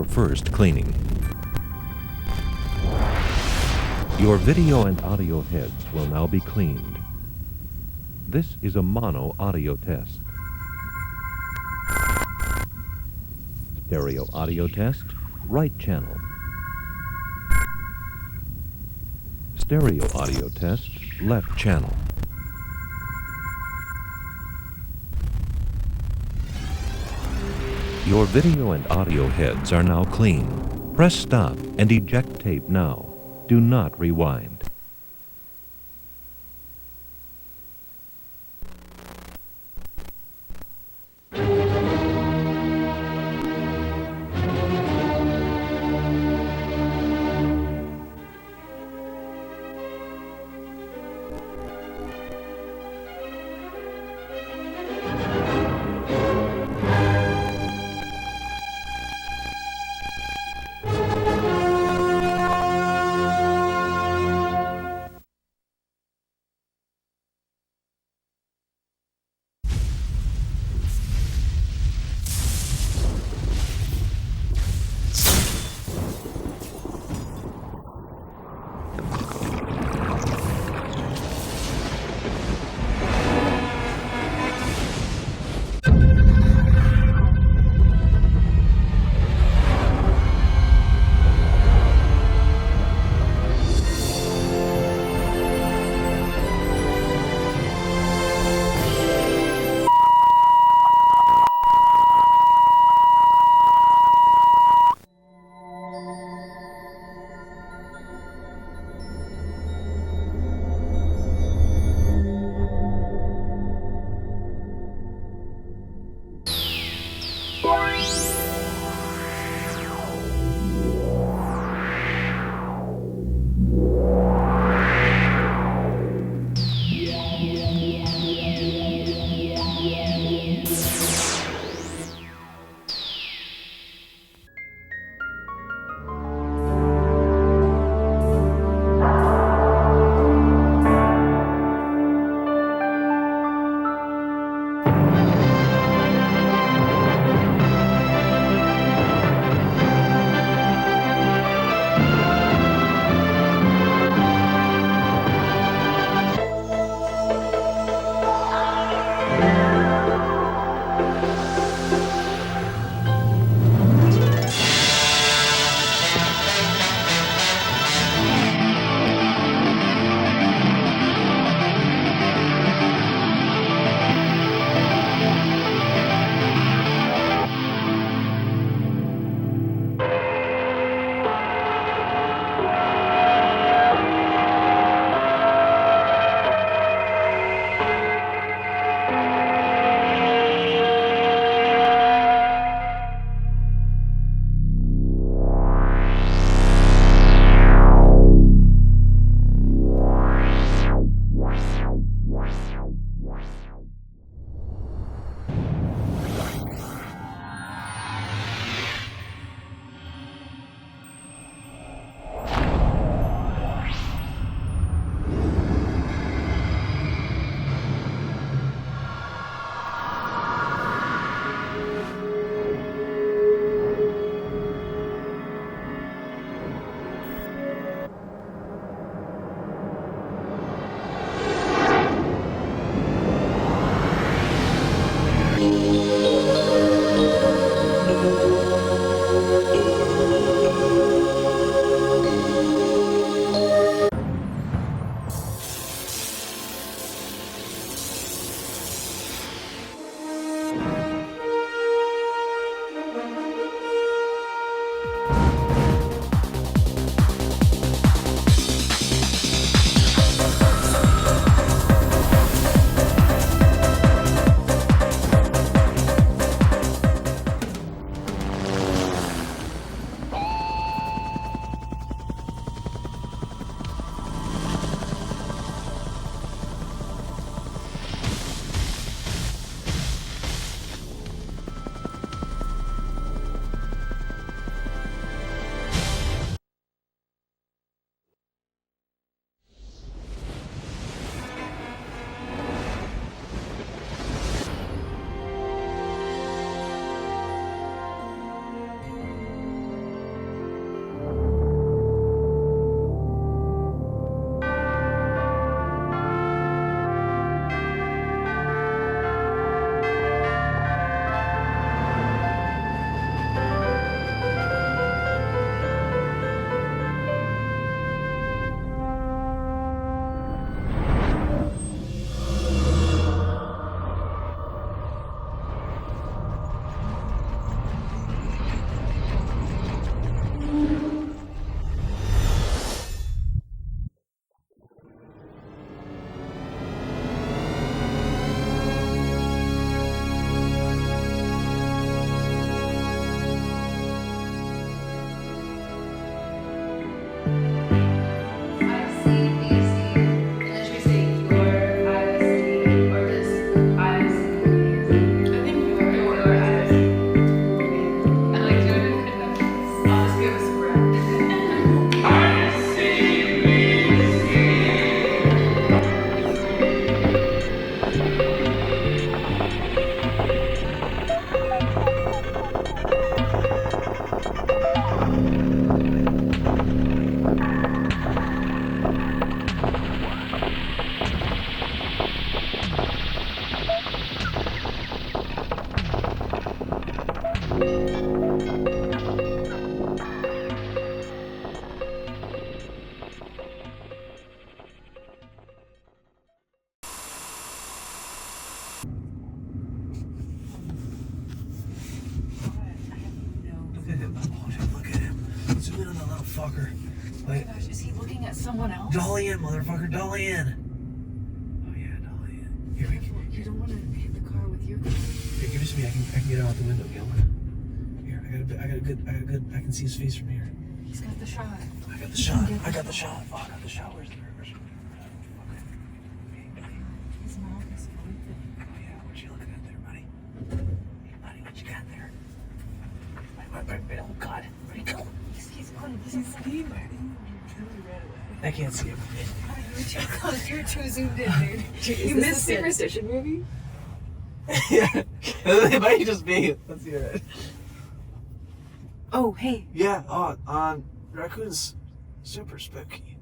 your first cleaning. Your video and audio heads will now be cleaned. This is a mono audio test. Stereo audio test, right channel. Stereo audio test, left channel. Your video and audio heads are now clean. Press stop and eject tape now. Do not rewind. motherfucker. Wait. Oh my gosh, is he looking at someone else? Dolly in, motherfucker, dolly in. Oh yeah, dolly in. Here we go. You don't want to hit the car with your car. Here, give it to me. I can get out the window, Gelman. Here, I got a good. I can see his face from here. He's got the shot. I got the shot. I got the shot. Oh, I got the shot. Where's the His mouth is open. Oh yeah, what you looking at there, buddy? Hey, buddy, what you got there? Wait, oh God, where'd he go? He's going. He's leaving. I can't see him. Oh, you were too close. You were too zoomed in, dude. You missed Superstition movie? Yeah, it might just be. Let's hear it. Oh, hey. Yeah, raccoon's super spooky.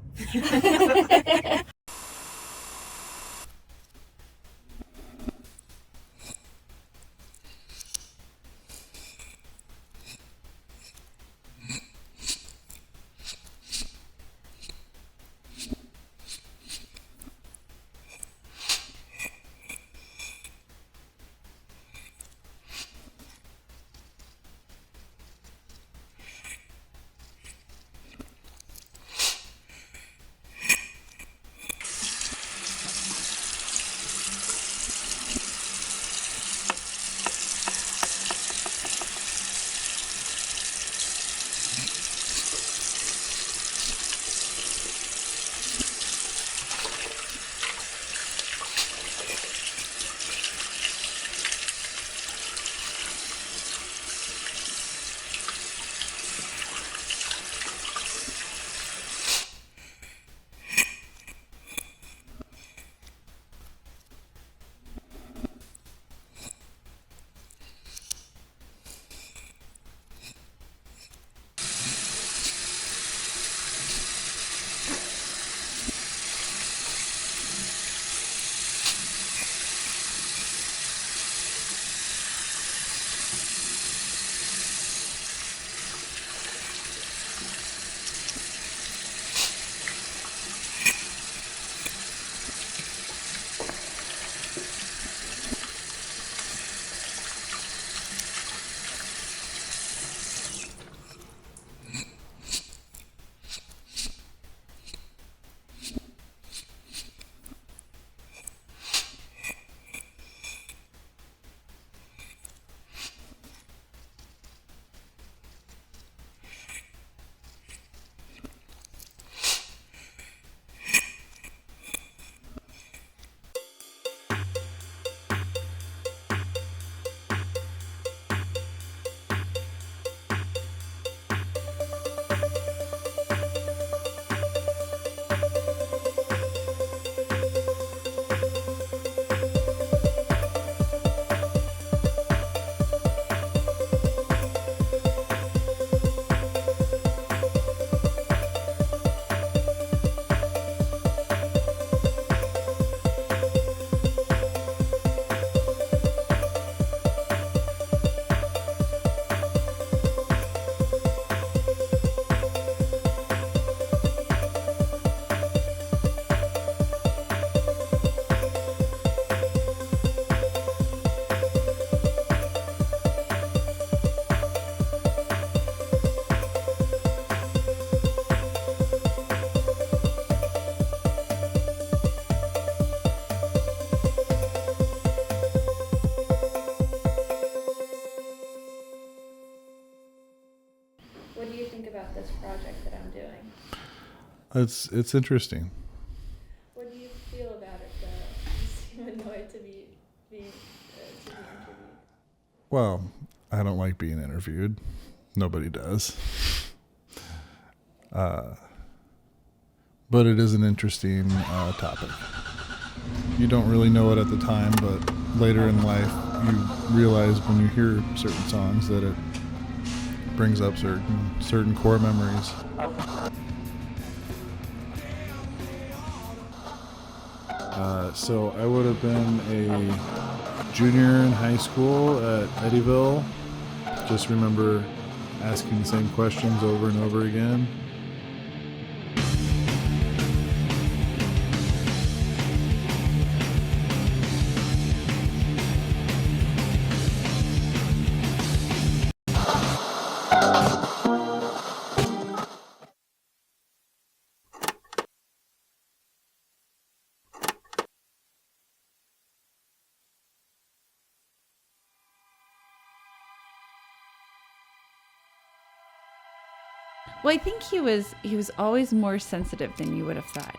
about this project that I'm doing? It's interesting. What do you feel about it, though? You seem annoyed to be interviewed. Well, I don't like being interviewed. Nobody does. But it is an interesting topic. You don't really know it at the time, but later in life, you realize when you hear certain songs that it brings up certain core memories. So I would have been a junior in high school at Eddyville. Just remember asking the same questions over and over again. Well, I think he was always more sensitive than you would have thought.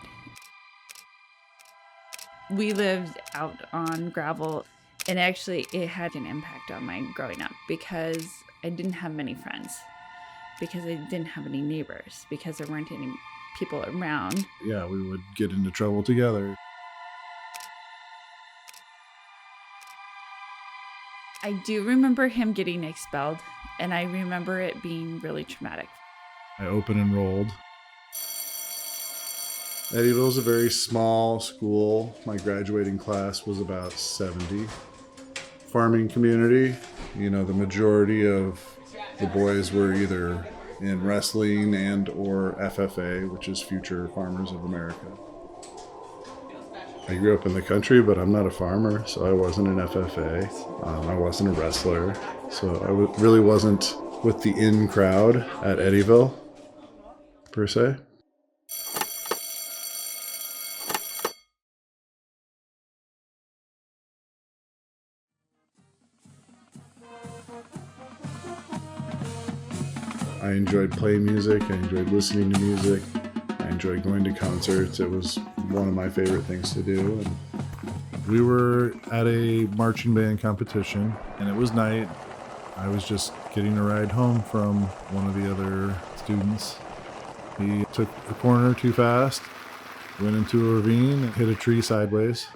We lived out on gravel, and actually it had an impact on my growing up because I didn't have many friends, because I didn't have any neighbors, because there weren't any people around. Yeah, we would get into trouble together. I do remember him getting expelled, and I remember it being really traumatic. I open enrolled. Eddyville is a very small school. My graduating class was about 70. Farming community. You know, the majority of the boys were either in wrestling and or FFA, which is Future Farmers of America. I grew up in the country, but I'm not a farmer, so I wasn't an FFA. I wasn't a wrestler, so I really wasn't with the in crowd at Eddyville, per se. I enjoyed playing music, I enjoyed listening to music, I enjoyed going to concerts. It was one of my favorite things to do. And we were at a marching band competition, and it was night. I was just getting a ride home from one of the other students. He took a corner too fast, went into a ravine, and hit a tree sideways.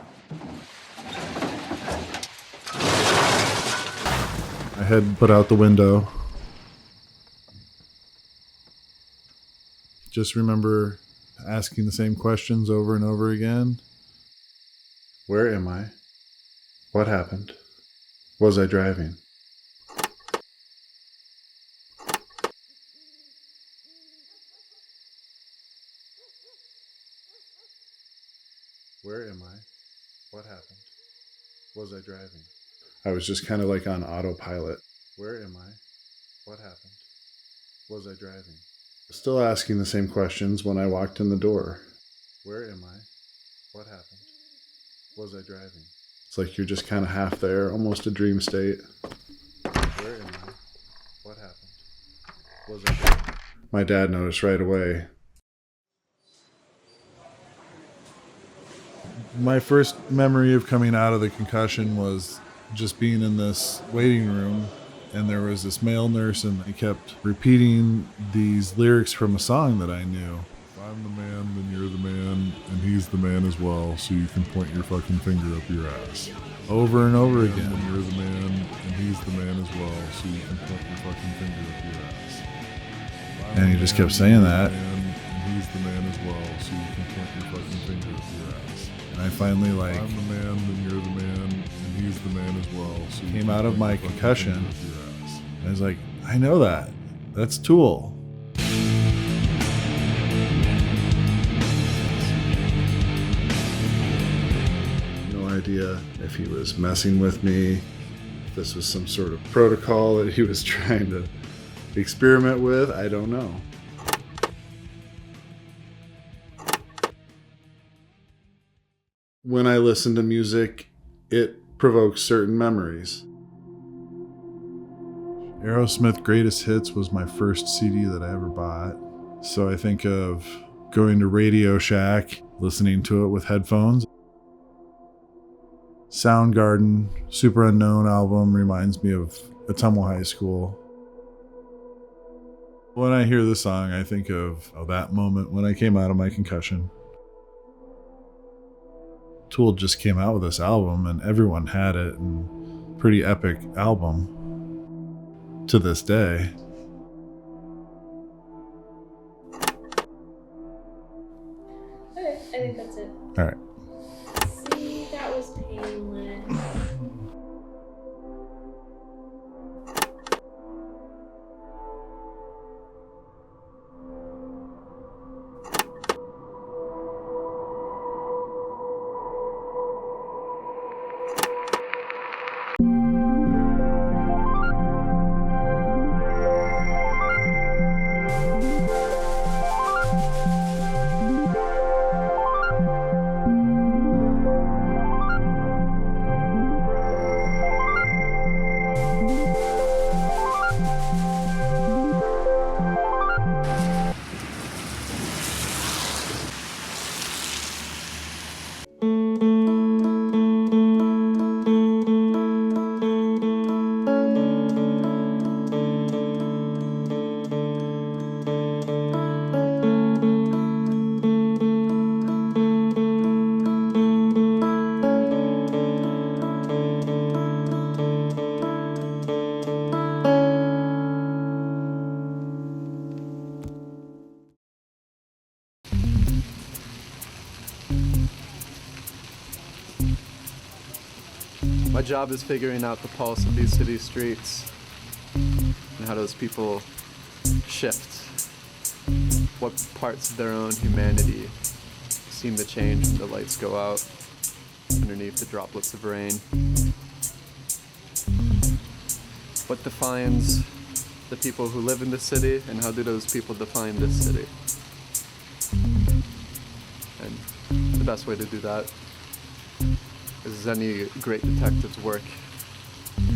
I head put out the window. Just remember asking the same questions over and over again. Where am I? What happened? Was I driving? Where am I? What happened? Was I driving? I was just kind of like on autopilot. Where am I? What happened? Was I driving? Still asking the same questions when I walked in the door. Where am I? What happened? Was I driving? It's like you're just kind of half there, almost a dream state. Where am I? What happened? Was I driving? My dad noticed right away. My first memory of coming out of the concussion was just being in this waiting room, and there was this male nurse, and he kept repeating these lyrics from a song that I knew. If I'm the man, then you're the man, and he's the man as well, so you can point your fucking finger up your ass. Over and over again. When you're the man, and he's the man as well, so you can point your fucking finger up your ass. And he just kept saying that. And he's the man as well, so you can point your fucking finger up your ass. And I finally like, I'm the man, then you're the man, and he's the man as well, so you came out of my concussion. I was like, I know that. That's Tool. No idea if he was messing with me, if this was some sort of protocol that he was trying to experiment with. I don't know. When I listen to music, it provokes certain memories. Aerosmith Greatest Hits was my first CD that I ever bought. So I think of going to Radio Shack, listening to it with headphones. Soundgarden, Super Unknown album reminds me of Ottumwa High School. When I hear this song, I think of that moment when I came out of my concussion. Tool just came out with this album, and everyone had it, and pretty epic album. To this day. Okay, I think that's it. All right. See, that was painless. My job is figuring out the pulse of these city streets and how those people shift. What parts of their own humanity seem to change when the lights go out underneath the droplets of rain. What defines the people who live in the city, and how do those people define this city? And the best way to do that, as any great detective's work,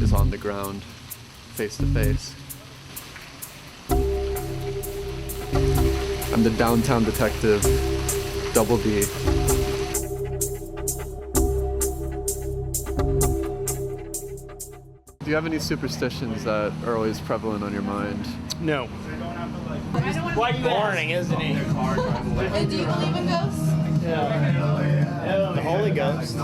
is on the ground, face to face. I'm the downtown detective, Double D. Do you have any superstitions that are always prevalent on your mind? No. Boring, isn't he? Do you believe in ghosts? Yeah. The Holy Ghost.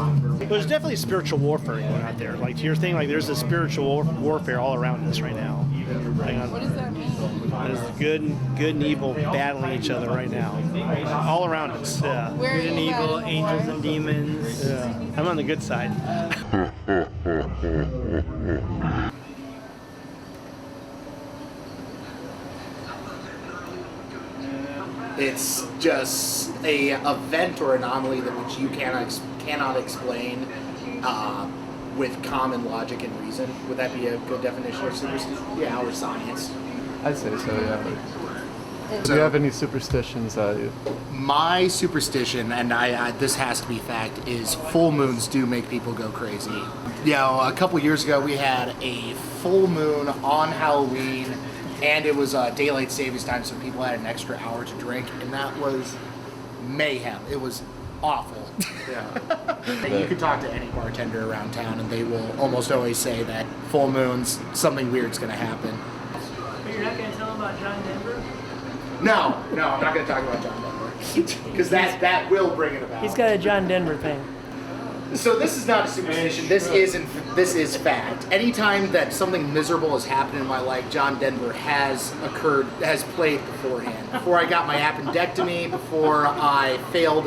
There's definitely spiritual warfare going out there. Like to your thing, like there's a spiritual warfare all around us right now. What does that mean? There's good and evil battling each other right now, all around us. Yeah. Where are Good and you evil, at? angels and demons. Yeah. I'm on the good side. It's just a event or anomaly that which you cannot explain with common logic and reason. Would that be a good definition of superstition? Yeah, or science. I'd say so, yeah. Do you have any superstitions that you... My superstition, and this has to be fact, is full moons do make people go crazy. You know, a couple years ago we had a full moon on Halloween, and it was daylight savings time, so people had an extra hour to drink, and that was mayhem. It was awful. Yeah. You could talk to any bartender around town, and they will almost always say that full moons, something weird's going to happen. But you're not going to tell them about John Denver? No, I'm not going to talk about John Denver, because that will bring it about. He's got a John Denver thing. So this is not a superstition. This is fact. Anytime that something miserable has happened in my life, John Denver has played beforehand. Before I got my appendectomy, before I failed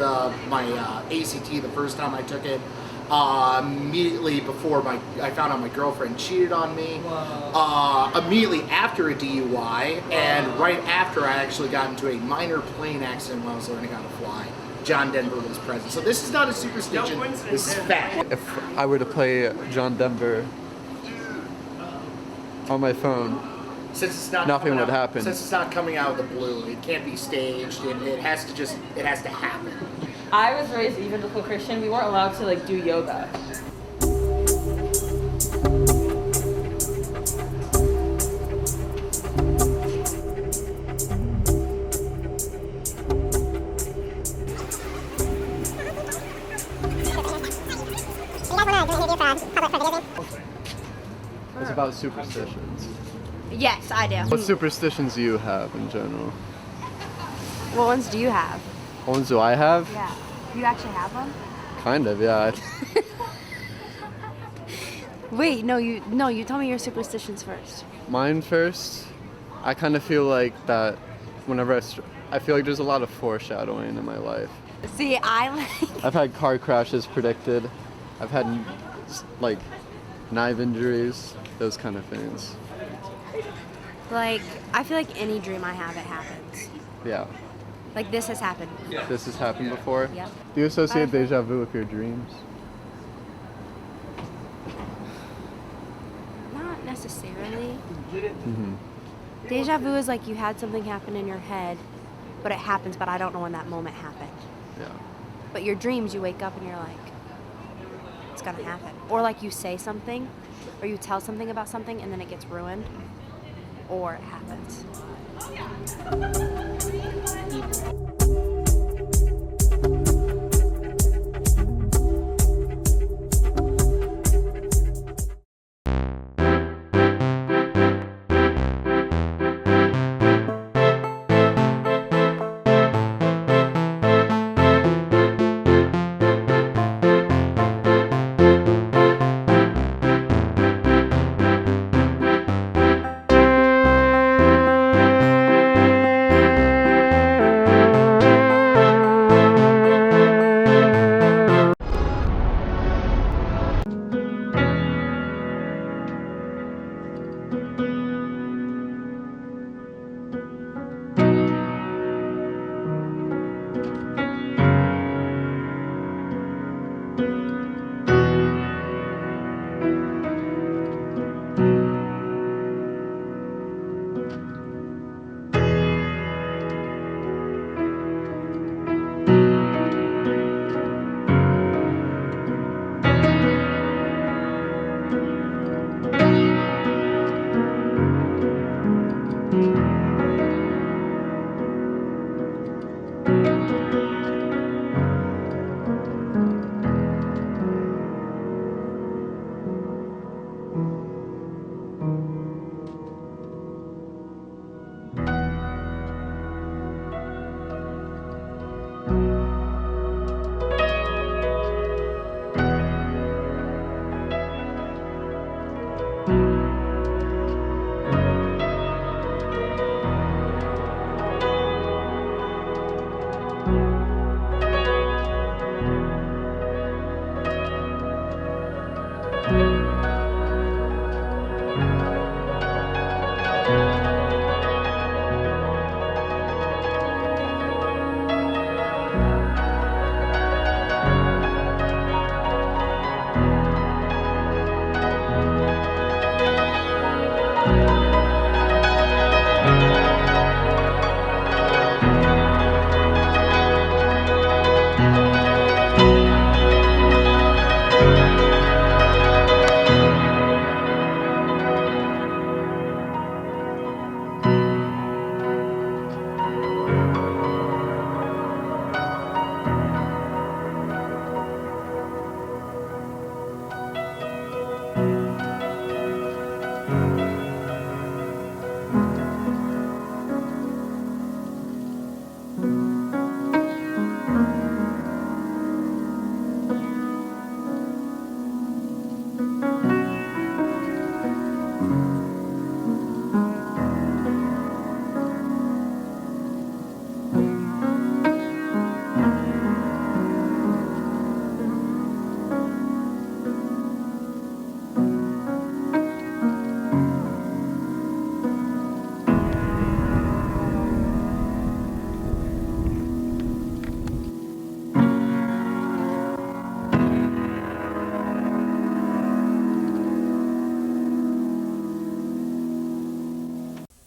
my ACT the first time I took it, immediately before I found out my girlfriend cheated on me, immediately after a DUI, and right after I actually got into a minor plane accident when I was learning how to fly. John Denver was present. So this is not a superstition, this is fact. If I were to play John Denver on my phone, Since it's not nothing would out, happen. Since it's not coming out of the blue, it can't be staged, and it has to happen. I was raised evangelical Christian. We weren't allowed to do yoga. It's about superstitions. Yes, I do. What superstitions do you have in general? What ones do you have? What ones do I have? Yeah. You actually have them? Kind of, yeah. Wait, you tell me your superstitions first. Mine first. I kind of feel like that whenever I feel like there's a lot of foreshadowing in my life. See, I've had car crashes predicted. I've had knife injuries, those kind of things. I feel like any dream I have, it happens. Yeah. Like this has happened. This has happened before? Yep. Do you associate deja vu with your dreams? Not necessarily. Mm-hmm. Deja vu is like you had something happen in your head, but it happens, but I don't know when that moment happened. Yeah. But your dreams, you wake up and you're like, it's gonna happen. Or like you say something, or you tell something about something and then it gets ruined, or it happens.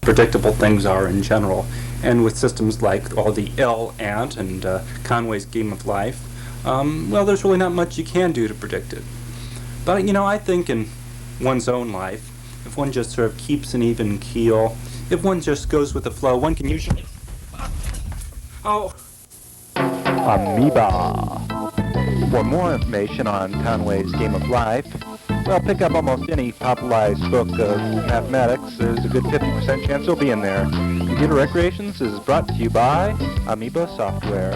predictable things are in general. And with systems like all the Ant and Conway's Game of Life, well, there's really not much you can do to predict it. But, I think in one's own life, if one just sort of keeps an even keel, if one just goes with the flow, one can usually... Oh! Amoeba. For more information on Conway's Game of Life, well, pick up almost any popularized book of mathematics. There's a good 50% chance it'll be in there. Computer Recreations is brought to you by Amoeba Software.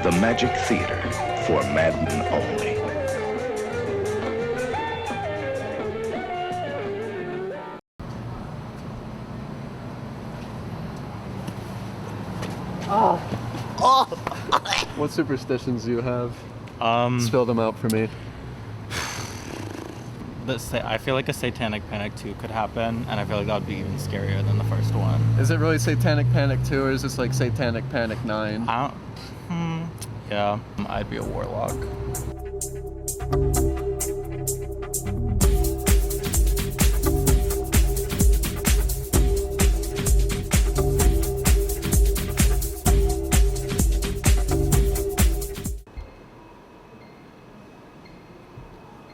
The Magic Theater for Madden only. What superstitions do you have? Spill them out for me. I feel like a Satanic Panic 2 could happen, and I feel like that would be even scarier than the first one. Is it really Satanic Panic 2, or is this like Satanic Panic 9? Yeah, I'd be a warlock.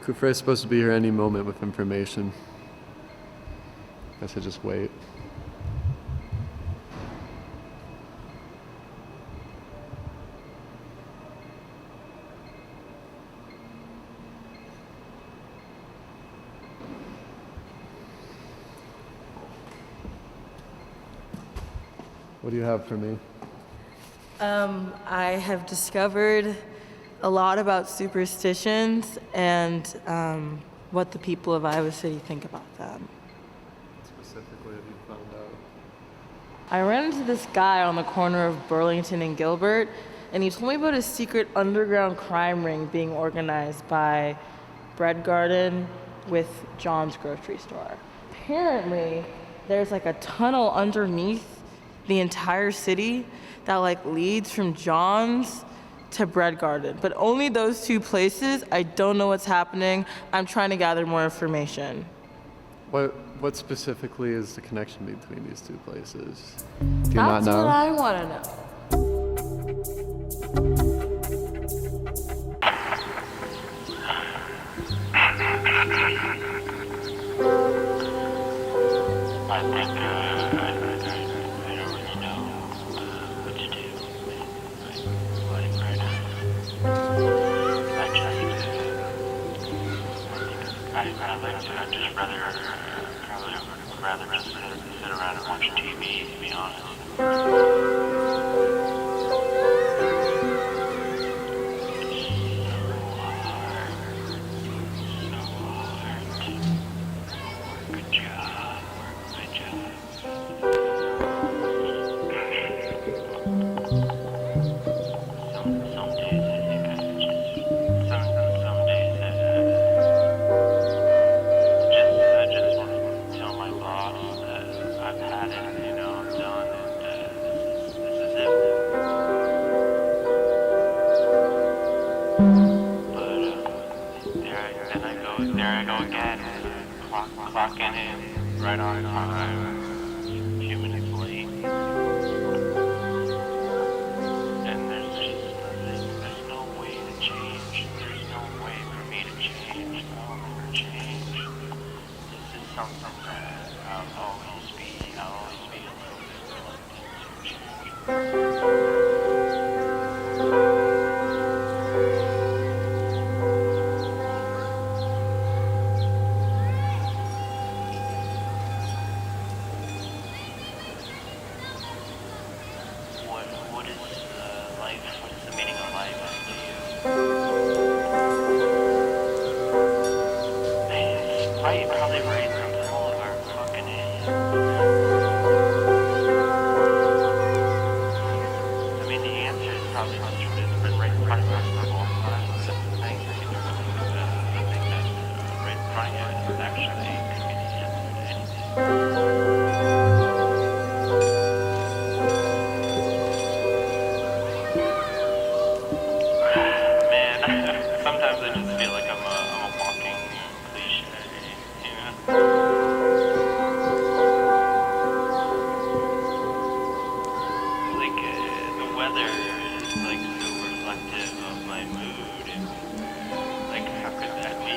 Kufre is supposed to be here any moment with information. Guess I just wait. What do you have for me? I have discovered a lot about superstitions and what the people of Iowa City think about them. Specifically, have you found out? I ran into this guy on the corner of Burlington and Gilbert, and he told me about a secret underground crime ring being organized by Bread Garden with John's grocery store. Apparently, there's like a tunnel underneath the entire city that like leads from John's to Bread Garden, but only those two places. I don't know what's happening. I'm trying to gather more information. What specifically is the connection between these two places? Do you not know? That's what I want to know. I think I don't really know what to do. Right now. I'd just rather just sit around and watch TV, to be honest. Clocking in right on time, a few minutes late, and there's no way to change. There's no way for me to change. I'll never change. This is something that I'll always be a little bit reluctant to change. What is life? What is the meaning of life to you? Sometimes I just feel like I'm a walking cliche, you know? Like, the weather is, like, so reflective of my mood, and, like, how could that be?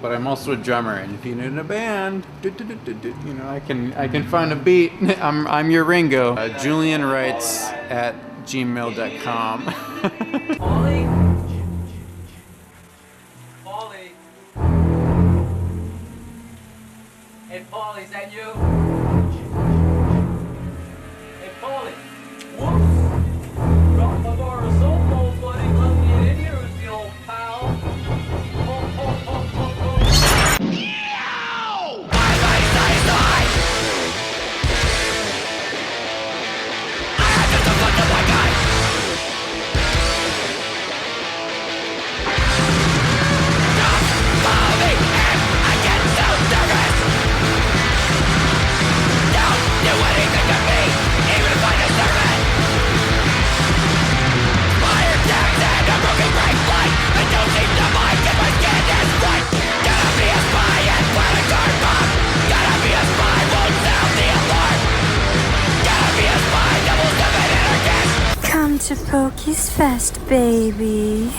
But I'm also a drummer, and if you need a band, you know, I can find a beat. I'm your Ringo. julianwrites@gmail.com. Paulie? Hey, Paulie, is that you? Hey, Paulie. Whoops. Dropped my bar of softballs, buddy. Let me get in here with the old pal. Come to Pokey's Fest, baby.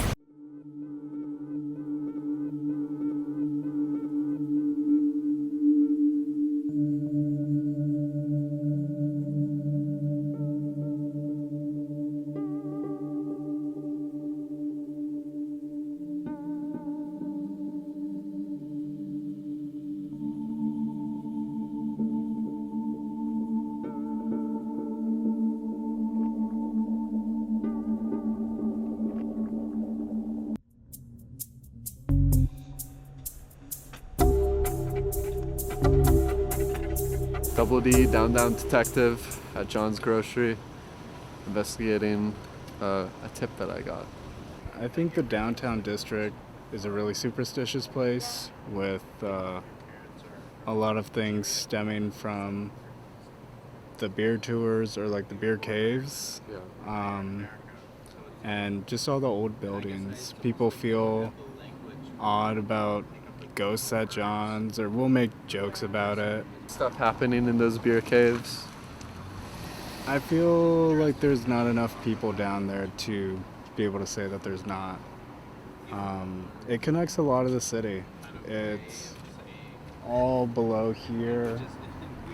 Double D, down detective at John's Grocery, investigating a tip that I got. I think the downtown district is a really superstitious place with a lot of things stemming from the beer tours or like the beer caves. And just all the old buildings. People feel odd about ghosts at John's, or we'll make jokes about it. Stuff happening in those beer caves. I feel like there's not enough people down there to be able to say that there's not. It connects a lot of the city. It's all below here,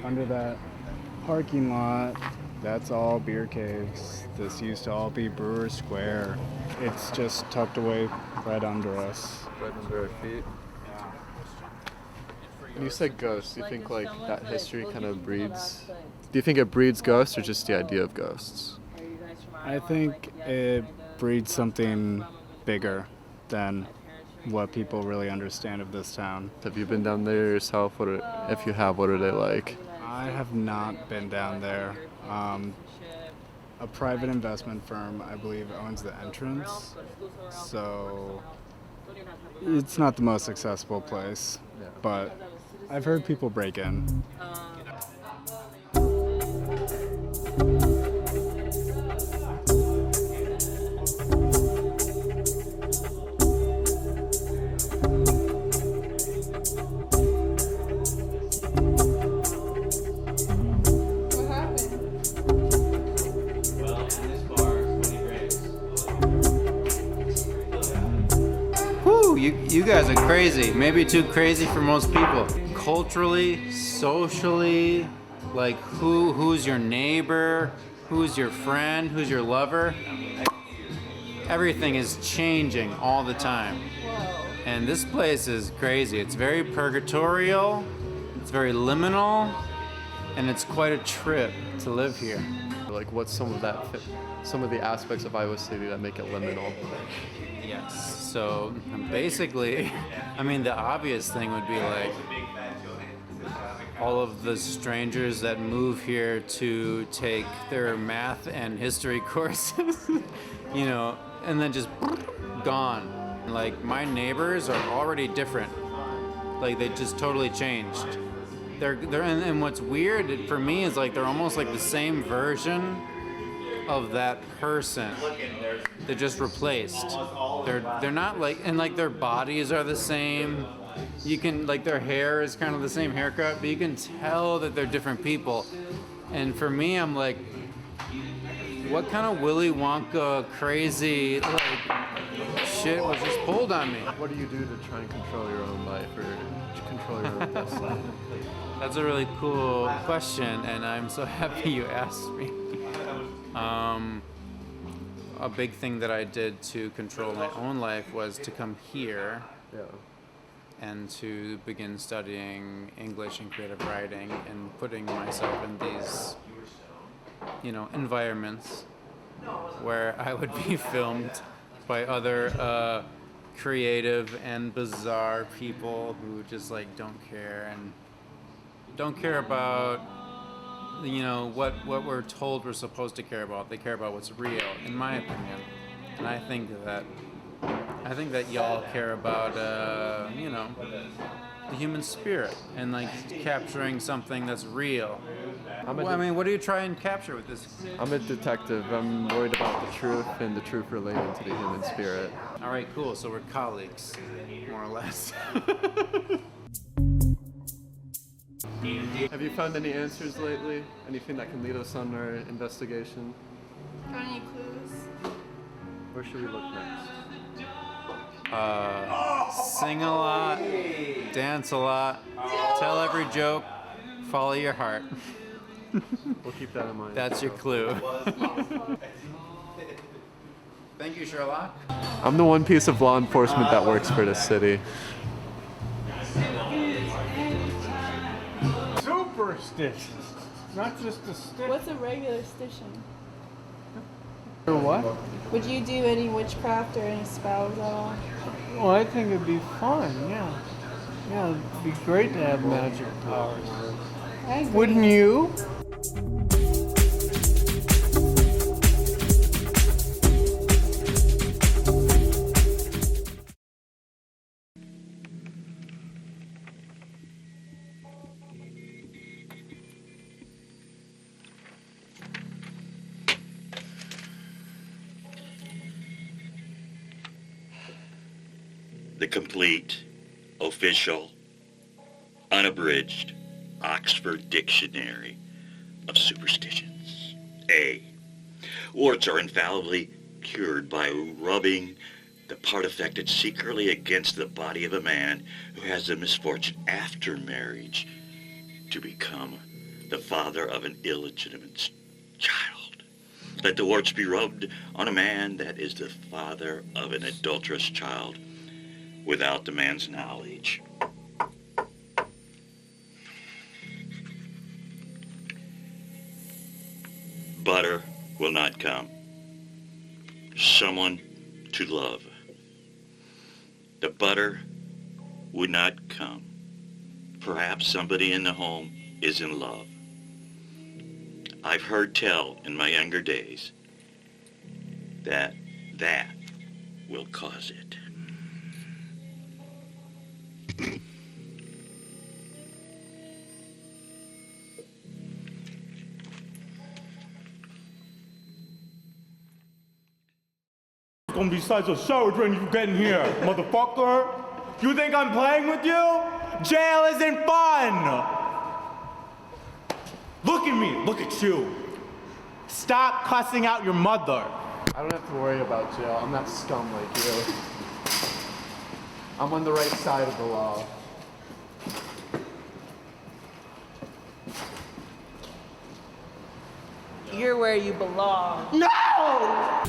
under that parking lot. That's all beer caves. This used to all be Brewer Square. It's just tucked away right under us. Right under our feet. When you said ghosts, do you think like that history kind of breeds? Do you think it breeds ghosts or just the idea of ghosts? I think it breeds something bigger than what people really understand of this town. Have you been down there yourself? If you have, what are they like? I have not been down there. A private investment firm, I believe, owns the entrance, so it's not the most accessible place, but I've heard people break in. You guys are crazy. Maybe too crazy for most people. Culturally, socially, like who's your neighbor, who's your friend, who's your lover. Everything is changing all the time. And this place is crazy. It's very purgatorial, it's very liminal, and it's quite a trip to live here. Like what's some of the aspects of Iowa City that make it liminal? Yes. So basically, I mean, the obvious thing would be like all of the strangers that move here to take their math and history courses, you know, and then just gone. Like my neighbors are already different. Like they just totally changed. And what's weird for me is like they're almost like the same version of that person. They're just replaced. They're not like, and like their bodies are the same. You can, like their hair is kind of the same haircut, but you can tell that they're different people. And for me, I'm like, what kind of Willy Wonka crazy like shit was just pulled on me? What do you do to try and control your own life or to control your own destiny? That's a really cool question, and I'm so happy you asked me. A big thing that I did to control my own life was to come here and to begin studying English and creative writing and putting myself in these, environments where I would be filmed by other creative and bizarre people who just like don't care about what we're told we're supposed to care about. They care about what's real, in my opinion. And I think that y'all care about the human spirit and like capturing something that's real. What do you try and capture with this? I'm a detective. I'm worried about the truth and the truth relating to the human spirit. All right, cool. So we're colleagues, more or less. Have you found any answers lately? Anything that can lead us on our investigation? Got any clues? Where should we look next? Sing a lot, dance a lot, tell every joke, follow your heart. We'll keep that in mind. That's your clue. Thank you, Sherlock. I'm the one piece of law enforcement that works for this city. Superstition. Not just a stick. What's a regular stition? Or what? Would you do any witchcraft or any spells at all? Well, I think it'd be fun, yeah. Yeah, it'd be great to have magic powers. I agree. Wouldn't you? The complete, official, unabridged Oxford Dictionary of Superstitions. A. Warts are infallibly cured by rubbing the part affected secretly against the body of a man who has the misfortune after marriage to become the father of an illegitimate child. Let the warts be rubbed on a man that is the father of an adulterous child without the man's knowledge. Butter will not come. Someone to love. The butter would not come. Perhaps somebody in the home is in love. I've heard tell in my younger days that will cause it. It's gonna be such a show when you get in here, motherfucker. You think I'm playing with you? Jail isn't fun. Look at me, look at you. Stop cussing out your mother. I don't have to worry about jail. I'm not scum like you. I'm on the right side of the law. You're where you belong. No!